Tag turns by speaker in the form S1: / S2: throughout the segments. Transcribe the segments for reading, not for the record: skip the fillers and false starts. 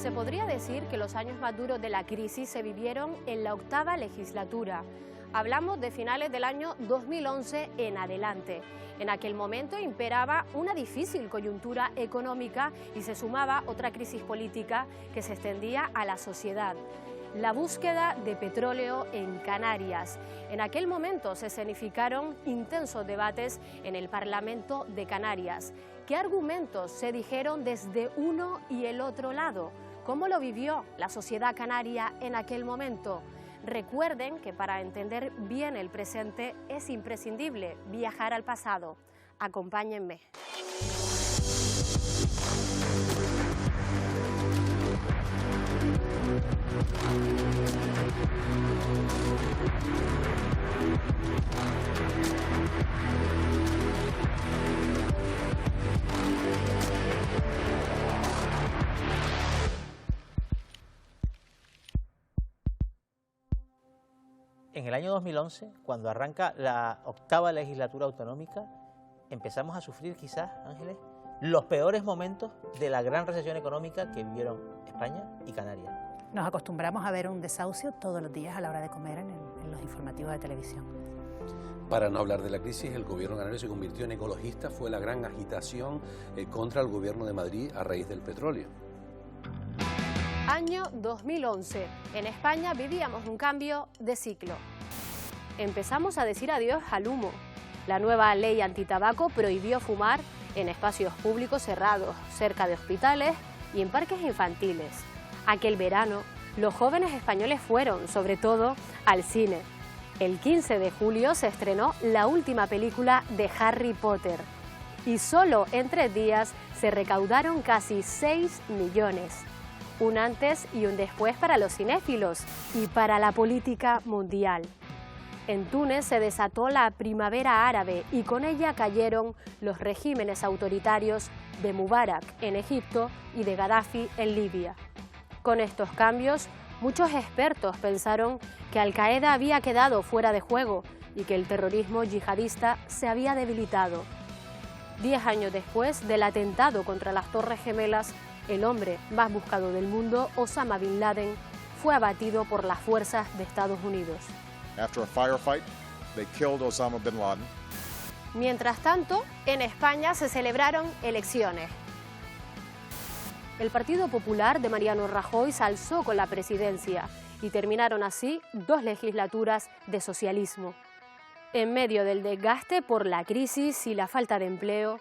S1: Se podría decir que los años más duros de la crisis se vivieron en la octava legislatura. Hablamos de finales del año 2011 en adelante. En aquel momento imperaba una difícil coyuntura económica y se sumaba otra crisis política que se extendía a la sociedad. La búsqueda de petróleo en Canarias. En aquel momento se escenificaron intensos debates en el Parlamento de Canarias. ¿Qué argumentos se dijeron desde uno y el otro lado? ¿Cómo lo vivió la sociedad canaria en aquel momento? Recuerden que para entender bien el presente es imprescindible viajar al pasado. Acompáñenme.
S2: En el año 2011, cuando arranca la octava legislatura autonómica, empezamos a sufrir quizás, Ángeles, los peores momentos de la gran recesión económica que vivieron España y Canarias.
S3: Nos acostumbramos a ver un desahucio todos los días a la hora de comer en los informativos de televisión.
S4: Para no hablar de la crisis, el gobierno canario se convirtió en ecologista, fue la gran agitación contra el gobierno de Madrid a raíz del petróleo.
S1: Año 2011. En España vivíamos un cambio de ciclo. Empezamos a decir adiós al humo. La nueva ley antitabaco prohibió fumar en espacios públicos cerrados, cerca de hospitales y en parques infantiles. Aquel verano, los jóvenes españoles fueron, sobre todo, al cine. El 15 de julio se estrenó la última película de Harry Potter. Y solo en 3 días se recaudaron casi 6 millones. Un antes y un después para los cinéfilos y para la política mundial. En Túnez se desató la primavera árabe y con ella cayeron los regímenes autoritarios de Mubarak en Egipto y de Gaddafi en Libia. Con estos cambios, muchos expertos pensaron que Al-Qaeda había quedado fuera de juego y que el terrorismo yihadista se había debilitado. 10 años después del atentado contra las Torres Gemelas, el hombre más buscado del mundo, Osama Bin Laden, fue abatido por las fuerzas de Estados Unidos.
S5: After a firefight, they killed Osama bin Laden.
S1: Mientras tanto, en España se celebraron elecciones. El Partido Popular de Mariano Rajoy se alzó con la presidencia y terminaron así 2 legislaturas de socialismo. En medio del desgaste por la crisis y la falta de empleo,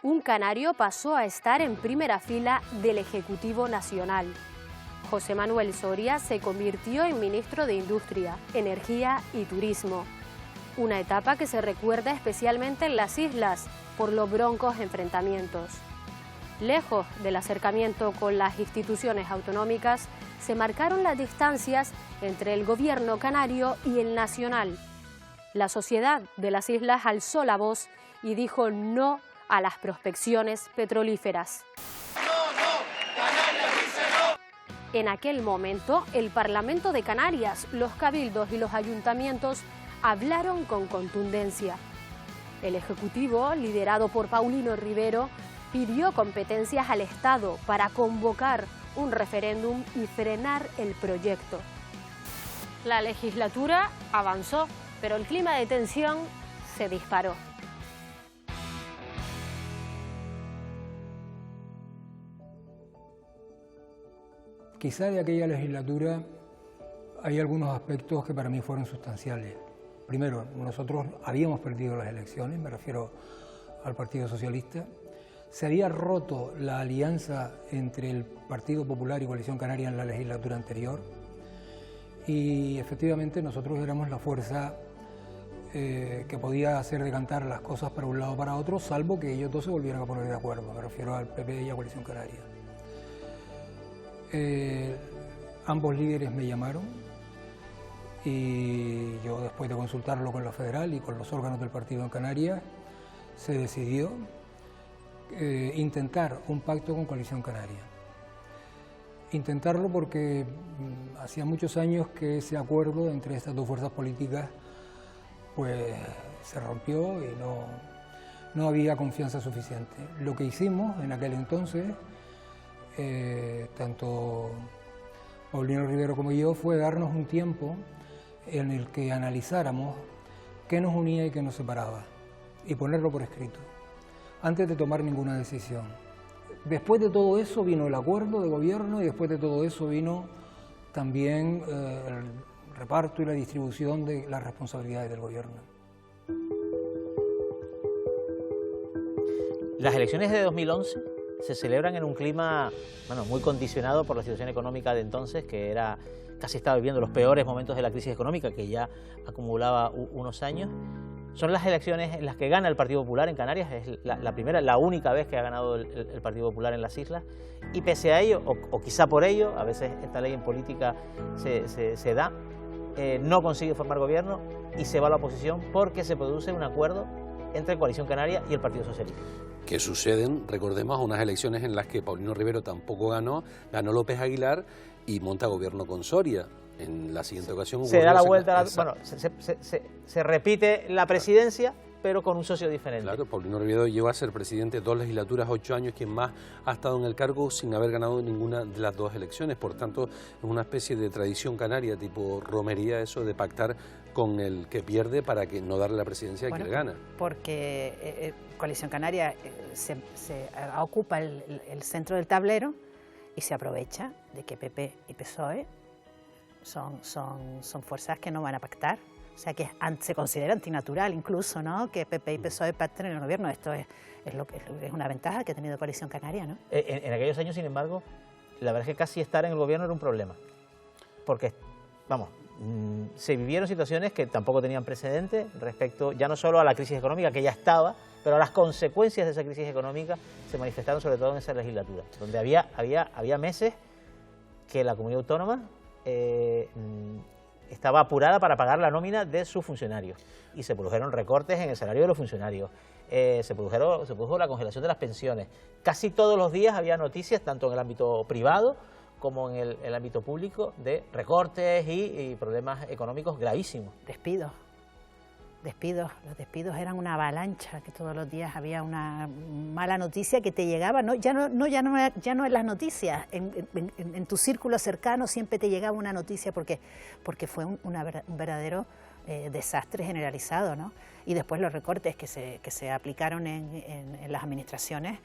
S1: un canario pasó a estar en primera fila del Ejecutivo Nacional. José Manuel Soria se convirtió en ministro de Industria, Energía y Turismo. Una etapa que se recuerda especialmente en las islas por los broncos enfrentamientos. Lejos del acercamiento con las instituciones autonómicas, se marcaron las distancias entre el gobierno canario y el nacional. La sociedad de las islas alzó la voz y dijo no a las prospecciones petrolíferas. En aquel momento, el Parlamento de Canarias, los cabildos y los ayuntamientos hablaron con contundencia. El Ejecutivo, liderado por Paulino Rivero, pidió competencias al Estado para convocar un referéndum y frenar el proyecto. La legislatura avanzó, pero el clima de tensión se disparó.
S6: Quizá de aquella legislatura hay algunos aspectos que para mí fueron sustanciales. Primero, nosotros habíamos perdido las elecciones, me refiero al Partido Socialista. Se había roto la alianza entre el Partido Popular y Coalición Canaria en la legislatura anterior y efectivamente nosotros éramos la fuerza que podía hacer decantar las cosas para un lado o para otro, salvo que ellos dos se volvieran a poner de acuerdo, me refiero al PP y a Coalición Canaria. Ambos líderes me llamaron y yo, después de consultarlo con la federal y con los órganos del partido en Canarias, se decidió intentar un pacto con Coalición Canaria. Intentarlo porque hacía muchos años que ese acuerdo entre estas dos fuerzas políticas pues se rompió y no había confianza suficiente. Lo que hicimos en aquel entonces tanto Paulino Rivero como yo, fue darnos un tiempo en el que analizáramos qué nos unía y qué nos separaba, y ponerlo por escrito, antes de tomar ninguna decisión. Después de todo eso vino el acuerdo de gobierno y después de todo eso vino también el reparto y la distribución de las responsabilidades del gobierno.
S2: Las elecciones de 2011 se celebran en un clima muy condicionado por la situación económica de entonces, que era casi estaba viviendo los peores momentos de la crisis económica, que ya acumulaba unos años. Son las elecciones en las que gana el Partido Popular en Canarias, es la primera, la única vez que ha ganado el Partido Popular en las islas, y pese a ello, o quizá por ello, a veces esta ley en política se da, no consigue formar gobierno y se va a la oposición porque se produce un acuerdo entre Coalición Canaria y el Partido Socialista.
S4: Que suceden, recordemos, unas elecciones en las que Paulino Rivero tampoco ganó López Aguilar y monta gobierno con Soria. En la siguiente ocasión
S2: se da la vuelta, se repite la presidencia, pero con un socio diferente.
S4: Claro, Paulino Rivero llegó a ser presidente 2 legislaturas, 8 años, quien más ha estado en el cargo sin haber ganado ninguna de las 2 elecciones. Por tanto, es una especie de tradición canaria, tipo romería, eso de pactar con el que pierde para que no darle la presidencia a quien gana.
S3: Porque Coalición Canaria se ocupa el centro del tablero y se aprovecha de que PP y PSOE son fuerzas que no van a pactar. O sea, que se considera antinatural incluso, ¿no?, que PP y PSOE pacten en el gobierno. Esto es una ventaja que ha tenido Coalición Canaria, ¿no?
S2: En aquellos años, sin embargo, la verdad es que casi estar en el gobierno era un problema. Porque, se vivieron situaciones que tampoco tenían precedente respecto ya no solo a la crisis económica, que ya estaba, pero a las consecuencias de esa crisis económica se manifestaron sobre todo en esa legislatura, donde había meses que la comunidad autónoma estaba apurada para pagar la nómina de sus funcionarios y se produjeron recortes en el salario de los funcionarios, se produjo la congelación de las pensiones. Casi todos los días había noticias, tanto en el ámbito privado como en el ámbito público, de recortes y problemas económicos gravísimos.
S3: Los despidos eran una avalancha, que todos los días había una mala noticia que te llegaba, ya no en las noticias, en tu círculo cercano siempre te llegaba una noticia porque fue un verdadero desastre generalizado, ¿no? Y después los recortes que se aplicaron en las administraciones,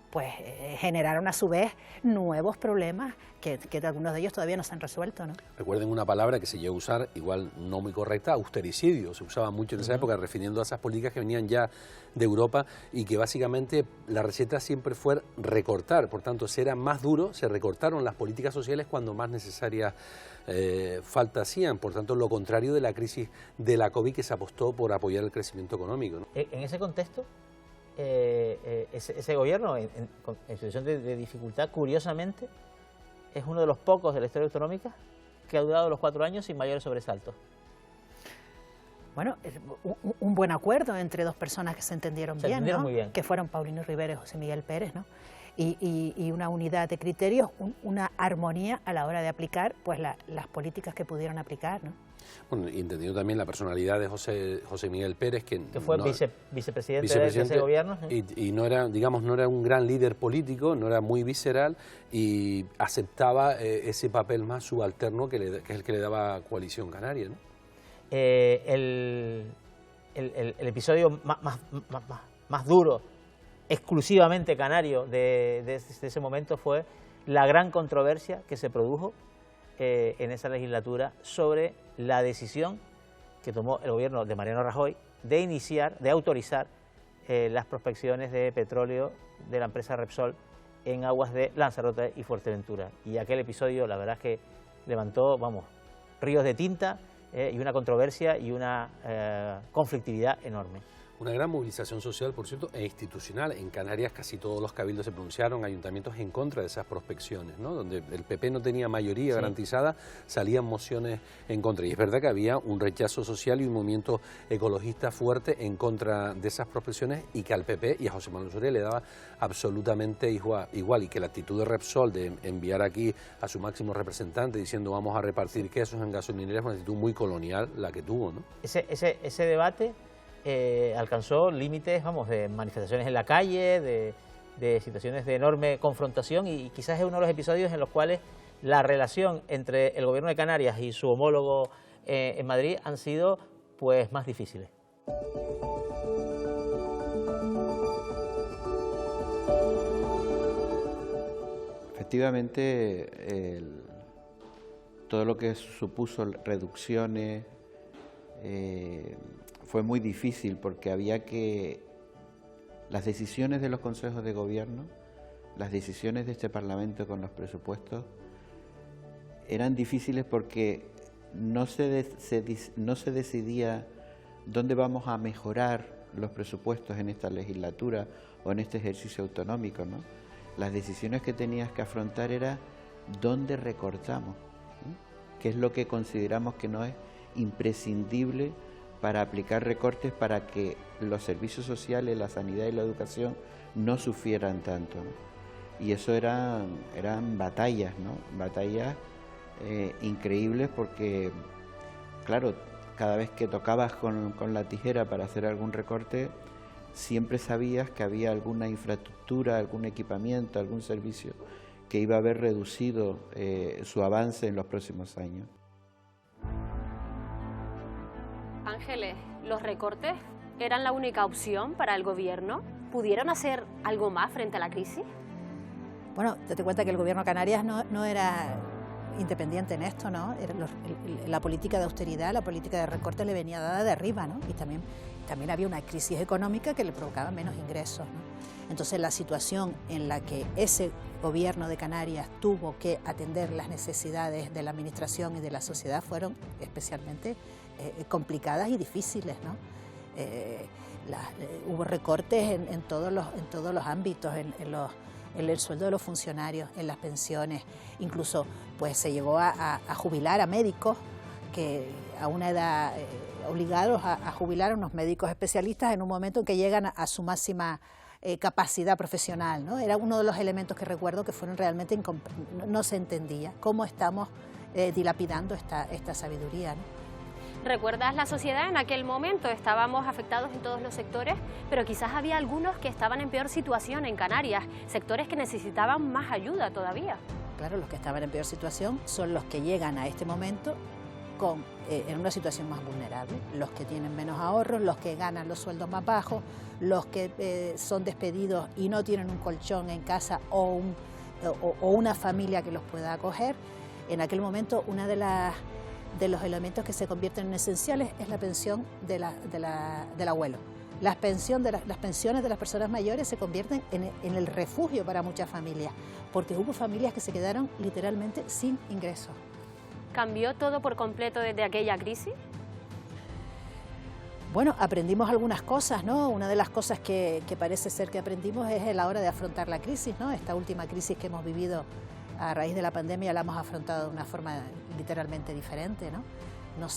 S3: pues generaron a su vez nuevos problemas que algunos de ellos todavía no se han resuelto, ¿no?
S4: Recuerden una palabra que se llegó a usar, igual no muy correcta, austericidio. Se usaba mucho en esa época refiriendo a esas políticas que venían ya de Europa y que básicamente la receta siempre fue recortar. Por tanto, se era más duro, se recortaron las políticas sociales cuando más necesarias falta hacían. Por tanto, lo contrario de la crisis de la COVID, que se apostó por apoyar el crecimiento económico, ¿no?
S2: En ese contexto, ese gobierno, en situación de dificultad, curiosamente, es uno de los pocos de la historia autonómica que ha durado los 4 años sin mayores sobresaltos.
S3: Bueno, un buen acuerdo entre 2 personas que se entendieron bien, ¿no?
S2: Muy bien.
S3: Que fueron Paulino Rivero y José Miguel Pérez, ¿no? Y una unidad de criterios, una armonía a la hora de aplicar pues las políticas que pudieron aplicar, ¿no?
S4: Bueno, y entendiendo también la personalidad de José Miguel Pérez, que fue
S2: vicepresidente de ese gobierno.
S4: Y no era, no era un gran líder político, no era muy visceral y aceptaba ese papel más subalterno que es el que le daba Coalición Canaria, ¿no?
S2: El episodio más duro, exclusivamente canario de ese momento, fue la gran controversia que se produjo en esa legislatura sobre la decisión que tomó el gobierno de Mariano Rajoy de autorizar las prospecciones de petróleo de la empresa Repsol en aguas de Lanzarote y Fuerteventura. Y aquel episodio, la verdad es que levantó, ríos de tinta y una controversia y una conflictividad enorme.
S4: Una gran movilización social, por cierto, e institucional. En Canarias casi todos los cabildos se pronunciaron, ayuntamientos en contra de esas prospecciones, ¿no? Donde el PP no tenía mayoría garantizada, salían mociones en contra. Y es verdad que había un rechazo social y un movimiento ecologista fuerte en contra de esas prospecciones y que al PP y a José Manuel Soria le daba absolutamente igual. Y que la actitud de Repsol de enviar aquí a su máximo representante diciendo vamos a repartir quesos en gasolineras es una actitud muy colonial la que tuvo, ¿no? Ese
S2: debate alcanzó límites, de manifestaciones en la calle, de situaciones de enorme confrontación y quizás es uno de los episodios en los cuales la relación entre el Gobierno de Canarias y su homólogo en Madrid han sido pues más difíciles.
S7: Efectivamente, todo lo que supuso reducciones fue muy difícil porque había que... Las decisiones de los consejos de gobierno, las decisiones de este Parlamento con los presupuestos eran difíciles porque no se decidía dónde vamos a mejorar los presupuestos en esta legislatura o en este ejercicio autonómico, ¿no? Las decisiones que tenías que afrontar era dónde recortamos, ¿sí? ¿Qué es lo que consideramos que no es imprescindible para aplicar recortes para que los servicios sociales, la sanidad y la educación no sufrieran tanto, ¿no? Y eso eran batallas, ¿no? Batallas increíbles porque, claro, cada vez que tocabas con la tijera para hacer algún recorte, siempre sabías que había alguna infraestructura, algún equipamiento, algún servicio que iba a haber reducido su avance en los próximos años.
S1: Ángeles, ¿los recortes eran la única opción para el gobierno? ¿Pudieron hacer algo más frente a la crisis?
S3: Bueno, date cuenta que el gobierno de Canarias no era independiente en esto, ¿no? La política de austeridad, la política de recorte le venía dada de arriba, ¿no? Y también había una crisis económica que le provocaba menos ingresos, ¿no? Entonces la situación en la que ese gobierno de Canarias tuvo que atender las necesidades de la administración y de la sociedad fueron especialmente complicadas y difíciles, ¿no? Hubo recortes en todos los ámbitos, en el sueldo de los funcionarios, en las pensiones, incluso pues se llegó a jubilar a médicos que a una edad obligados a jubilar a unos médicos especialistas en un momento en que llegan a su máxima capacidad profesional, ¿no? Era uno de los elementos que recuerdo que fueron realmente no se entendía cómo estamos dilapidando esta sabiduría, ¿no?
S1: ¿Recuerdas la sociedad en aquel momento? Estábamos afectados en todos los sectores, pero quizás había algunos que estaban en peor situación en Canarias, sectores que necesitaban más ayuda todavía.
S3: Claro, los que estaban en peor situación son los que llegan a este momento en una situación más vulnerable, los que tienen menos ahorros, los que ganan los sueldos más bajos, los que son despedidos y no tienen un colchón en casa o una familia que los pueda acoger. En aquel momento, una de los elementos que se convierten en esenciales es la pensión del abuelo. Las pensiones de las personas mayores se convierten en el refugio para muchas familias, porque hubo familias que se quedaron literalmente sin ingresos.
S1: ¿Cambió todo por completo desde aquella crisis?
S3: Bueno, aprendimos algunas cosas, ¿no? Una de las cosas que parece ser que aprendimos es a la hora de afrontar la crisis, ¿no? Esta última crisis que hemos vivido a raíz de la pandemia la hemos afrontado de una forma literalmente diferente, ¿no? No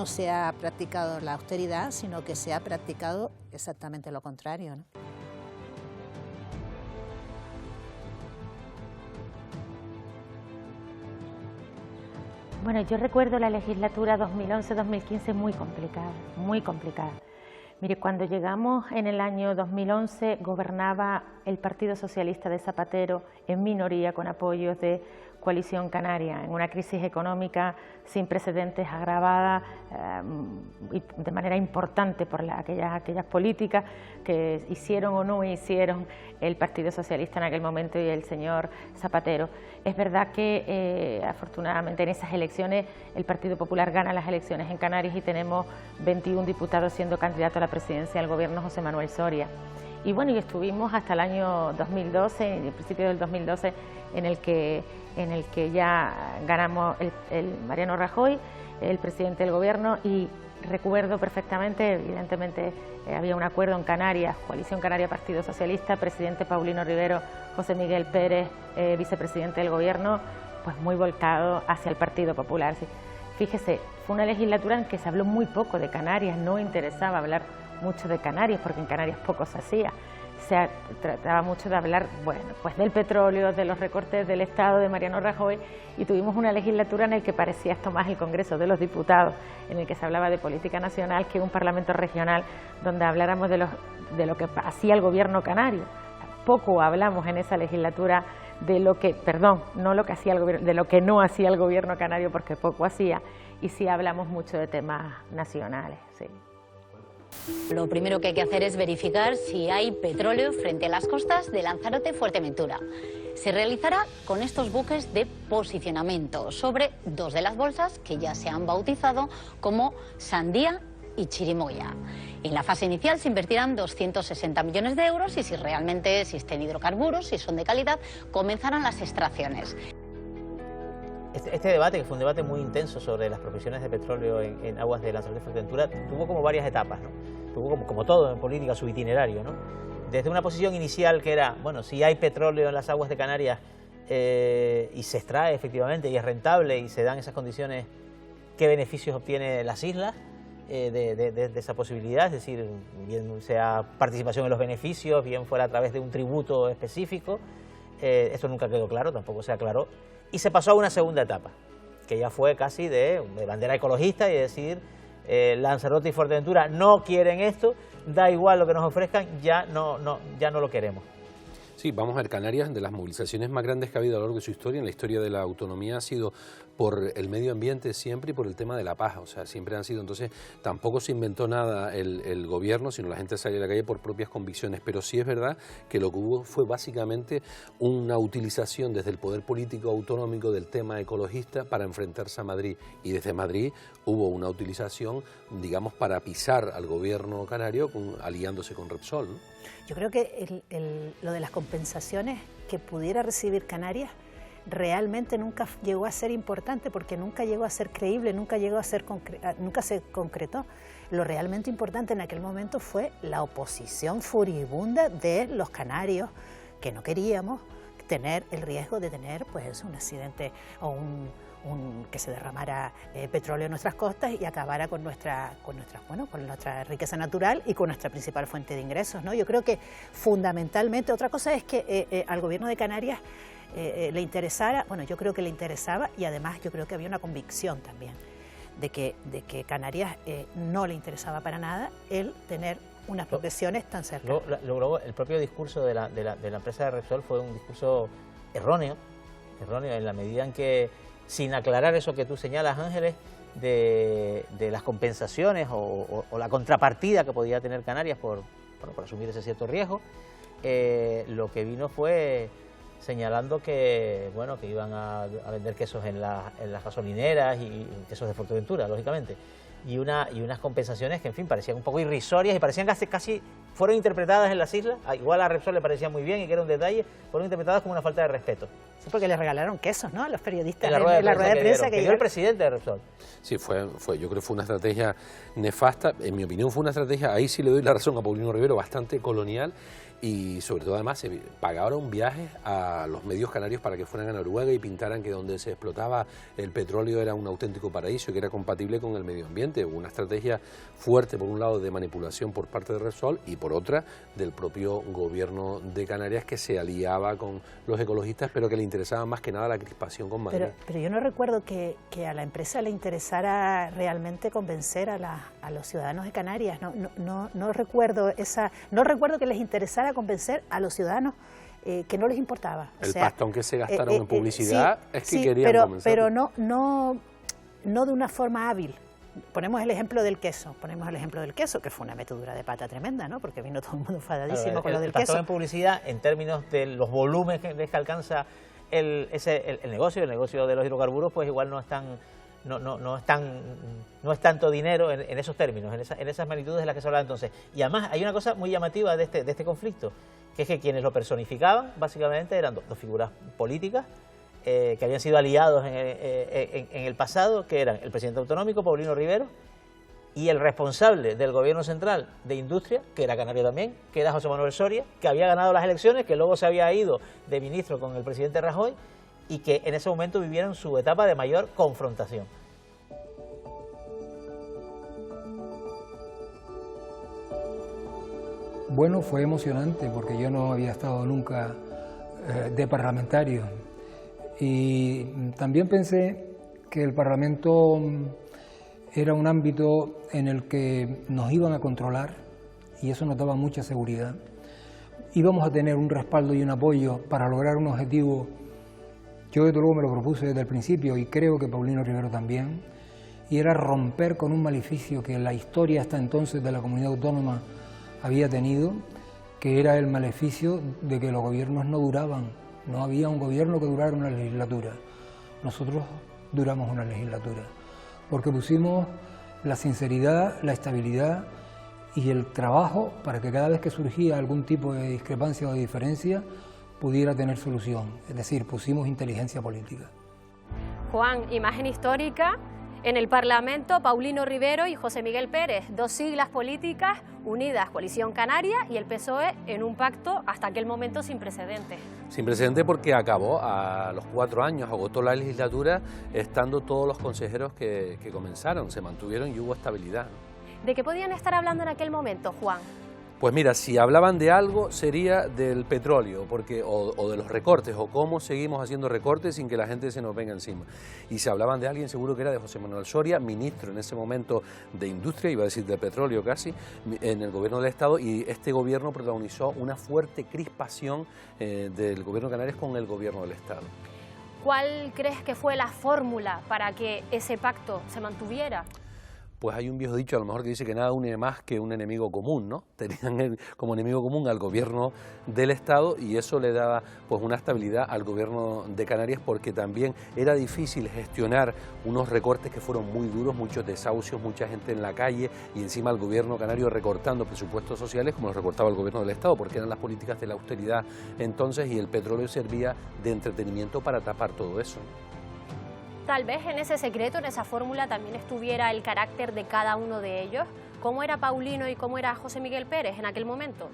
S3: se ha practicado la austeridad, sino que se ha practicado exactamente lo contrario, ¿no?
S8: Bueno, yo recuerdo la legislatura 2011-2015 muy complicada, muy complicada. Mire, cuando llegamos en el año 2011 gobernaba el Partido Socialista de Zapatero en minoría con apoyos de Coalición Canaria, en una crisis económica sin precedentes, agravada de manera importante por aquellas políticas que hicieron o no hicieron el Partido Socialista en aquel momento y el señor Zapatero. Es verdad que afortunadamente en esas elecciones el Partido Popular gana las elecciones en Canarias y tenemos 21 diputados siendo candidato a la presidencia del gobierno José Manuel Soria. Y bueno, y estuvimos hasta el año 2012, en el principio del 2012, en el que ya ganamos el Mariano Rajoy, el presidente del gobierno, y recuerdo perfectamente, evidentemente había un acuerdo en Canarias, Coalición Canaria Partido Socialista, presidente Paulino Rivero, José Miguel Pérez, vicepresidente del gobierno, pues muy volcado hacia el Partido Popular. Fíjese, fue una legislatura en que se habló muy poco de Canarias, no interesaba hablar mucho de Canarias, porque en Canarias poco se hacía. Se trataba mucho de hablar, bueno, pues del petróleo, de los recortes del Estado de Mariano Rajoy, y tuvimos una legislatura en la que parecía esto más el Congreso de los Diputados, en el que se hablaba de política nacional, que un Parlamento regional donde habláramos de lo que hacía el gobierno canario. poco hablamos en esa legislatura de lo que, perdón, no lo que hacía el gobierno, de lo que no hacía el gobierno canario, porque poco hacía, y sí hablamos mucho de temas nacionales, sí.
S9: Lo primero que hay que hacer es verificar si hay petróleo frente a las costas de Lanzarote y Fuerteventura. Se realizará con estos buques de posicionamiento sobre 2 de las bolsas que ya se han bautizado como Sandía y Chirimoya. En la fase inicial se invertirán 260 millones de euros y si realmente existen hidrocarburos, si son de calidad, comenzarán las extracciones.
S2: Este debate, que fue un debate muy intenso sobre las provisiones de petróleo en aguas de Lanzarote y Fuerteventura, tuvo como varias etapas, ¿no? Tuvo como todo en política su itinerario, ¿no? Desde una posición inicial que era, bueno, si hay petróleo en las aguas de Canarias y se extrae efectivamente y es rentable y se dan esas condiciones, ¿qué beneficios obtiene las islas de esa posibilidad? Es decir, bien sea participación en los beneficios, bien fuera a través de un tributo específico. Esto nunca quedó claro, tampoco se aclaró. Y se pasó a una segunda etapa, que ya fue casi de bandera ecologista y decir, Lanzarote y Fuerteventura no quieren esto, da igual lo que nos ofrezcan, ya no lo queremos.
S4: Sí, vamos a ver, Canarias, de las movilizaciones más grandes que ha habido a lo largo de su historia, en la historia de la autonomía, ha sido por el medio ambiente siempre y por el tema de la paz, o sea, siempre han sido, entonces tampoco se inventó nada el gobierno, sino la gente salió a la calle por propias convicciones, pero sí es verdad que lo que hubo fue básicamente una utilización desde el poder político autonómico del tema ecologista para enfrentarse a Madrid, y desde Madrid hubo una utilización, digamos, para pisar al gobierno canario aliándose con Repsol, ¿no?
S3: Yo creo que lo de las compensaciones que pudiera recibir Canarias realmente nunca llegó a ser importante porque nunca llegó a ser creíble, nunca se concretó. Lo realmente importante en aquel momento fue la oposición furibunda de los canarios, que no queríamos tener el riesgo de tener pues un accidente o que se derramara petróleo en nuestras costas y acabara con nuestra riqueza natural y con nuestra principal fuente de ingresos, ¿no? Yo creo que fundamentalmente, otra cosa es que al gobierno de Canarias le interesara, bueno, yo creo que le interesaba y además yo creo que había una convicción también de que Canarias no le interesaba para nada el tener unas propiedades tan cerca.
S2: Luego, el propio discurso de la empresa de Repsol fue un discurso erróneo en la medida en que, sin aclarar eso que tú señalas, Ángeles, de las compensaciones o la contrapartida que podía tener Canarias por asumir ese cierto riesgo, lo que vino fue señalando que iban a vender quesos en las gasolineras y quesos de Fuerteventura, lógicamente, y unas compensaciones que, en fin, parecían un poco irrisorias y parecían casi fueron interpretadas en las islas, igual a Repsol le parecía muy bien y que era un detalle, fueron interpretadas como una falta de respeto.
S3: Sí, porque le regalaron quesos, ¿no?, a los periodistas
S2: en la rueda de prensa que dio el presidente de Repsol.
S4: Sí, yo creo que fue una estrategia nefasta, en mi opinión fue una estrategia, ahí sí le doy la razón a Paulino Rivero, bastante colonial, y sobre todo además se pagaron viajes a los medios canarios para que fueran a Noruega y pintaran que donde se explotaba el petróleo era un auténtico paraíso y que era compatible con el medio ambiente. Hubo una estrategia fuerte, por un lado, de manipulación por parte de Repsol y por otra del propio gobierno de Canarias, que se aliaba con los ecologistas, pero que le interesaba más que nada la crispación con Madrid.
S3: Pero yo no recuerdo que a la empresa le interesara realmente convencer a los ciudadanos de Canarias. No recuerdo que les interesara convencer a los ciudadanos que no les importaba.
S4: El pastón que se gastaron en publicidad es que querían convencer.
S3: Pero no de una forma hábil. Ponemos el ejemplo del queso, que fue una metedura de pata tremenda, ¿no? Porque vino todo el mundo enfadadísimo con lo del queso. El
S2: pastón en publicidad, en términos de los volúmenes que alcanza el negocio de los hidrocarburos, pues igual no es tanto dinero en esos términos, en esas magnitudes de las que se hablaba entonces. Y además hay una cosa muy llamativa de este conflicto, que es que quienes lo personificaban básicamente eran dos figuras políticas que habían sido aliados en el pasado, que eran el presidente autonómico, Paulino Rivero, y el responsable del gobierno central de industria, que era canario también, que era José Manuel Soria, que había ganado las elecciones, que luego se había ido de ministro con el presidente Rajoy y que en ese momento vivieron su etapa de mayor confrontación.
S6: Bueno, fue emocionante porque yo no había estado nunca de parlamentario y también pensé que el Parlamento era un ámbito en el que nos iban a controlar y eso nos daba mucha seguridad, íbamos a tener un respaldo y un apoyo para lograr un objetivo. Yo desde luego me lo propuse desde el principio y creo que Paulino Rivero también, y era romper con un maleficio que la historia hasta entonces de la comunidad autónoma había tenido, que era el maleficio de que los gobiernos no duraban, no había un gobierno que durara una legislatura. Nosotros duramos una legislatura, porque pusimos la sinceridad, la estabilidad y el trabajo para que cada vez que surgía algún tipo de discrepancia o de diferencia pudiera tener solución, es decir, pusimos inteligencia política.
S1: Juan, imagen histórica, en el Parlamento Paulino Rivero y José Miguel Pérez, dos siglas políticas unidas, Coalición Canaria y el PSOE, en un pacto hasta aquel momento sin precedentes.
S4: Sin precedentes porque acabó a los 4 años, agotó la legislatura, estando todos los consejeros que comenzaron, se mantuvieron y hubo estabilidad.
S1: ¿De qué podían estar hablando en aquel momento, Juan?
S4: Pues mira, si hablaban de algo sería del petróleo, porque o de los recortes, o cómo seguimos haciendo recortes sin que la gente se nos venga encima. Y si hablaban de alguien, seguro que era de José Manuel Soria, ministro en ese momento de Industria, iba a decir de petróleo casi, en el gobierno del Estado, y este gobierno protagonizó una fuerte crispación del gobierno de Canarias con el gobierno del Estado.
S1: ¿Cuál crees que fue la fórmula para que ese pacto se mantuviera?
S4: Pues hay un viejo dicho a lo mejor que dice que nada une más que un enemigo común, ¿no? Tenían como enemigo común al gobierno del Estado y eso le daba pues una estabilidad al gobierno de Canarias, porque también era difícil gestionar unos recortes que fueron muy duros, muchos desahucios, mucha gente en la calle y encima el gobierno canario recortando presupuestos sociales como los recortaba el gobierno del Estado, porque eran las políticas de la austeridad entonces, y el petróleo servía de entretenimiento para tapar todo eso.
S1: Tal vez en ese secreto, en esa fórmula, también estuviera el carácter de cada uno de ellos. ¿Cómo era Paulino y cómo era José Miguel Pérez en aquel momento?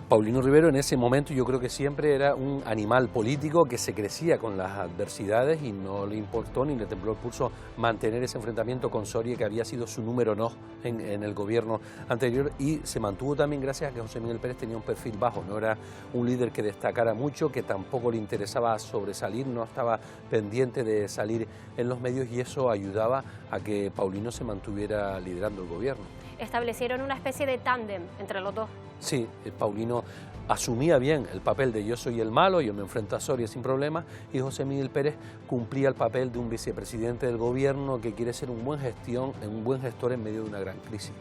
S4: Paulino Rivero en ese momento yo creo que siempre era un animal político que se crecía con las adversidades y no le importó ni le tembló el pulso mantener ese enfrentamiento con Soria, que había sido su número 2 en el gobierno anterior, y se mantuvo también gracias a que José Miguel Pérez tenía un perfil bajo, no era un líder que destacara mucho, que tampoco le interesaba sobresalir, no estaba pendiente de salir en los medios y eso ayudaba a que Paulino se mantuviera liderando el gobierno.
S1: Establecieron una especie de tándem entre los dos.
S4: Sí, Paulino asumía bien el papel de yo soy el malo, yo me enfrento a Soria sin problemas, y José Miguel Pérez cumplía el papel de un vicepresidente del gobierno que quiere ser un buen gestor en medio de una gran crisis.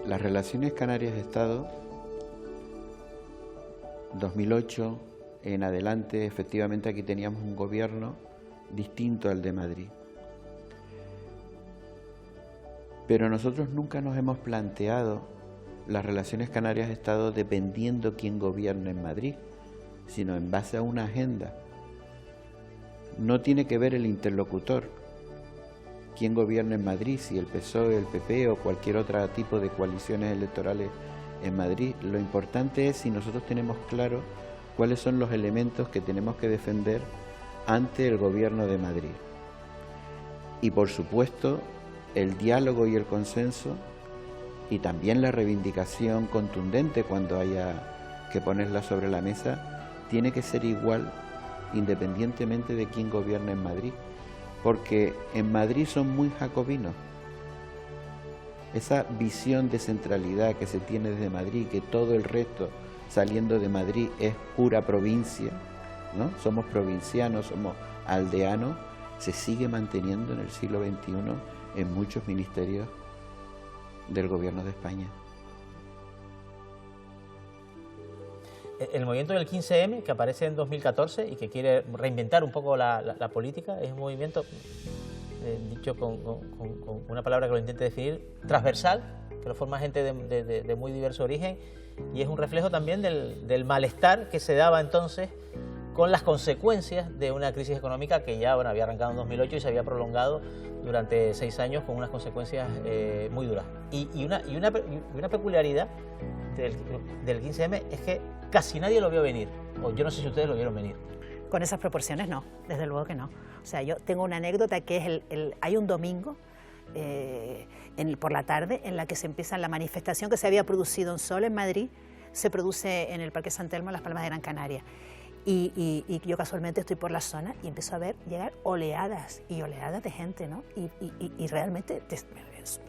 S7: Las relaciones Canarias-Estado, 2008 en adelante, efectivamente aquí teníamos un gobierno distinto al de Madrid. Pero nosotros nunca nos hemos planteado las relaciones Canarias-Estado dependiendo quién gobierna en Madrid, sino en base a una agenda. No tiene que ver el interlocutor, quién gobierna en Madrid, si el PSOE, el PP o cualquier otro tipo de coaliciones electorales en Madrid. Lo importante es si nosotros tenemos claro cuáles son los elementos que tenemos que defender ante el gobierno de Madrid. Y por supuesto, el diálogo y el consenso y también la reivindicación contundente cuando haya que ponerla sobre la mesa tiene que ser igual independientemente de quién gobierna en Madrid, porque en Madrid son muy jacobinos. Esa visión de centralidad que se tiene desde Madrid, que todo el resto saliendo de Madrid es pura provincia, ¿no? Somos provincianos, somos aldeanos, se sigue manteniendo en el siglo XXI en muchos ministerios del gobierno de España.
S2: El movimiento del 15M, que aparece en 2014 y que quiere reinventar un poco la política, es un movimiento, dicho con una palabra que lo intente definir, transversal, que lo forma gente de muy diverso origen, y es un reflejo también del malestar que se daba entonces con las consecuencias de una crisis económica que ya había arrancado en 2008 y se había prolongado durante 6 años con unas consecuencias muy duras. Y una peculiaridad del 15M es que casi nadie lo vio venir, o yo no sé si ustedes lo vieron venir.
S3: Con esas proporciones no, desde luego que no. O sea, yo tengo una anécdota que es hay un domingo por la tarde en la que se empieza la manifestación que se había producido en Sol, en Madrid, se produce en el Parque San Telmo, en Las Palmas de Gran Canaria. Y yo casualmente estoy por la zona y empiezo a ver llegar oleadas y oleadas de gente, ¿no? Y realmente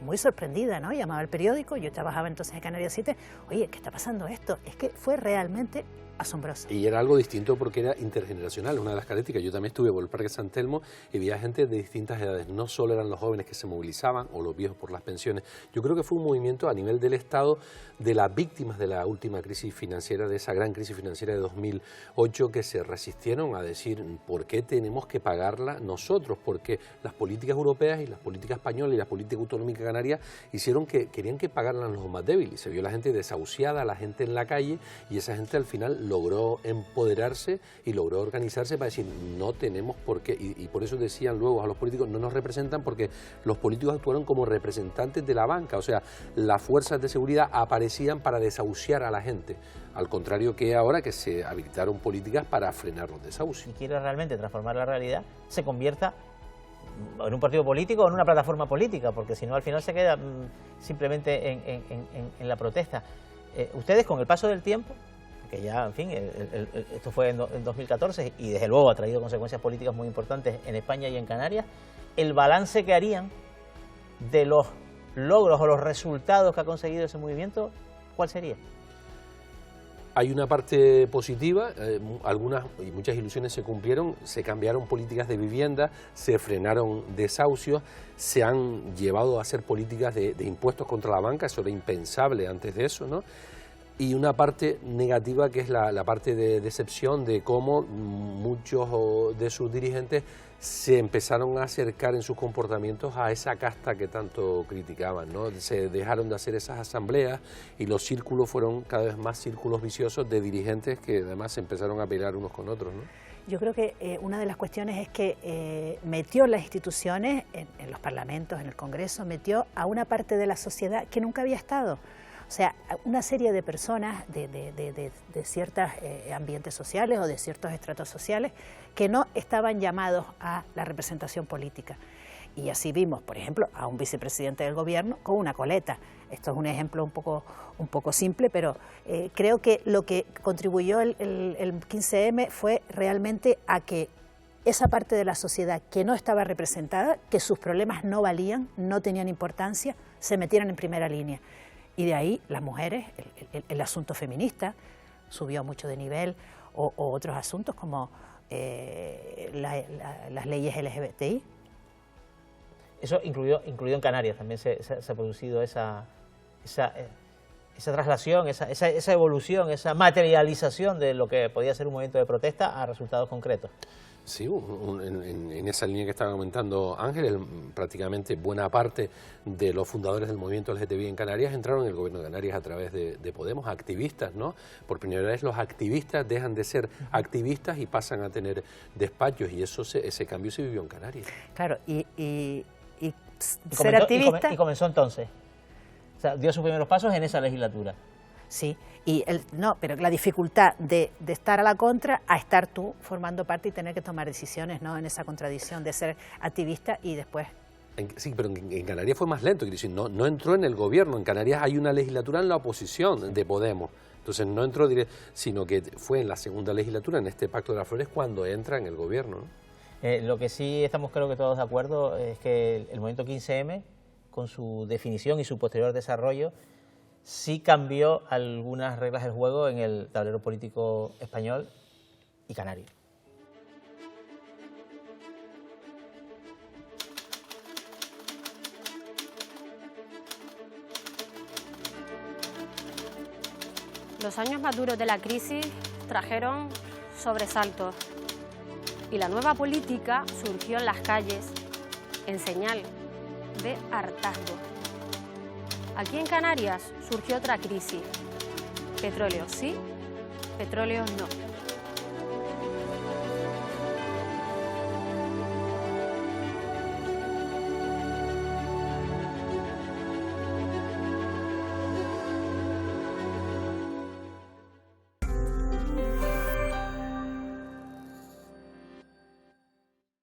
S3: muy sorprendida, ¿no? Llamaba al periódico, yo trabajaba entonces en Canarias 7, oye, ¿qué está pasando esto? Es que fue realmente asombroso.
S4: Y era algo distinto porque era intergeneracional, una de las características. Yo también estuve por el Parque San Telmo y veía gente de distintas edades, no solo eran los jóvenes que se movilizaban o los viejos por las pensiones. Yo creo que fue un movimiento a nivel del Estado de las víctimas de la última crisis financiera, de esa gran crisis financiera de 2008, que se resistieron a decir ¿por qué tenemos que pagarla nosotros? Porque las políticas europeas y las políticas españolas y la política autonómica canaria hicieron que querían que pagaran los más débiles. Se vio la gente desahuciada, la gente en la calle, y esa gente al final logró empoderarse y logró organizarse para decir no tenemos por qué, y por eso decían luego a los políticos no nos representan, porque los políticos actuaron como representantes de la banca, o sea, las fuerzas de seguridad aparecían para desahuciar a la gente, al contrario que ahora que se habilitaron políticas para frenar los desahucios.
S2: Si quiere realmente transformar la realidad, se convierta en un partido político o en una plataforma política, porque si no al final se queda simplemente en la protesta. Ustedes con el paso del tiempo, que ya, en fin, esto fue en 2014 y desde luego ha traído consecuencias políticas muy importantes en España y en Canarias, el balance que harían de los logros o los resultados que ha conseguido ese movimiento, ¿cuál sería?
S4: Hay una parte positiva, algunas y muchas ilusiones se cumplieron, se cambiaron políticas de vivienda, se frenaron desahucios, se han llevado a hacer políticas de impuestos contra la banca, eso era impensable antes de eso, ¿no? Y una parte negativa que es la parte de decepción de cómo muchos de sus dirigentes se empezaron a acercar en sus comportamientos a esa casta que tanto criticaban, ¿no? Se dejaron de hacer esas asambleas y los círculos fueron cada vez más círculos viciosos de dirigentes que además se empezaron a pelear unos con otros, ¿no?
S3: Yo creo que una de las cuestiones es que metió las instituciones, en los parlamentos, en el Congreso, metió a una parte de la sociedad que nunca había estado. O sea, una serie de personas de ciertos ambientes sociales o de ciertos estratos sociales que no estaban llamados a la representación política. Y así vimos, por ejemplo, a un vicepresidente del gobierno con una coleta. Esto es un ejemplo un poco simple, pero creo que lo que contribuyó el 15M fue realmente a que esa parte de la sociedad que no estaba representada, que sus problemas no valían, no tenían importancia, se metieran en primera línea. Y de ahí las mujeres, el asunto feminista subió mucho de nivel, o otros asuntos como las leyes LGBTI.
S2: Eso incluido en Canarias, también se ha producido esa traslación, esa evolución, esa materialización de lo que podía ser un movimiento de protesta a resultados concretos.
S4: Sí, en esa línea que estaba comentando Ángel, prácticamente buena parte de los fundadores del movimiento LGTBI en Canarias entraron en el gobierno de Canarias a través de Podemos, activistas, ¿no? Por primera vez los activistas dejan de ser activistas y pasan a tener despachos, y ese cambio se vivió en Canarias.
S3: Claro, y ser activista...
S2: Y comenzó entonces, o sea, dio sus primeros pasos en esa legislatura.
S3: Sí, pero la dificultad de estar a la contra a estar tú formando parte y tener que tomar decisiones, ¿no? En esa contradicción de ser activista y después...
S4: Sí, pero en Canarias fue más lento, quiero decir, no entró en el gobierno. En Canarias hay una legislatura en la oposición de Podemos, entonces no entró directo, sino que fue en la segunda legislatura, en este Pacto de las Flores, cuando entra en el gobierno, ¿no?
S2: Lo que sí estamos creo que todos de acuerdo es que el movimiento 15M, con su definición y su posterior desarrollo, sí cambió algunas reglas del juego en el tablero político español y canario.
S1: Los años más duros de la crisis trajeron sobresaltos y la nueva política surgió en las calles en señal de hartazgo. Aquí en Canarias surgió otra crisis. Petróleo sí, petróleo no.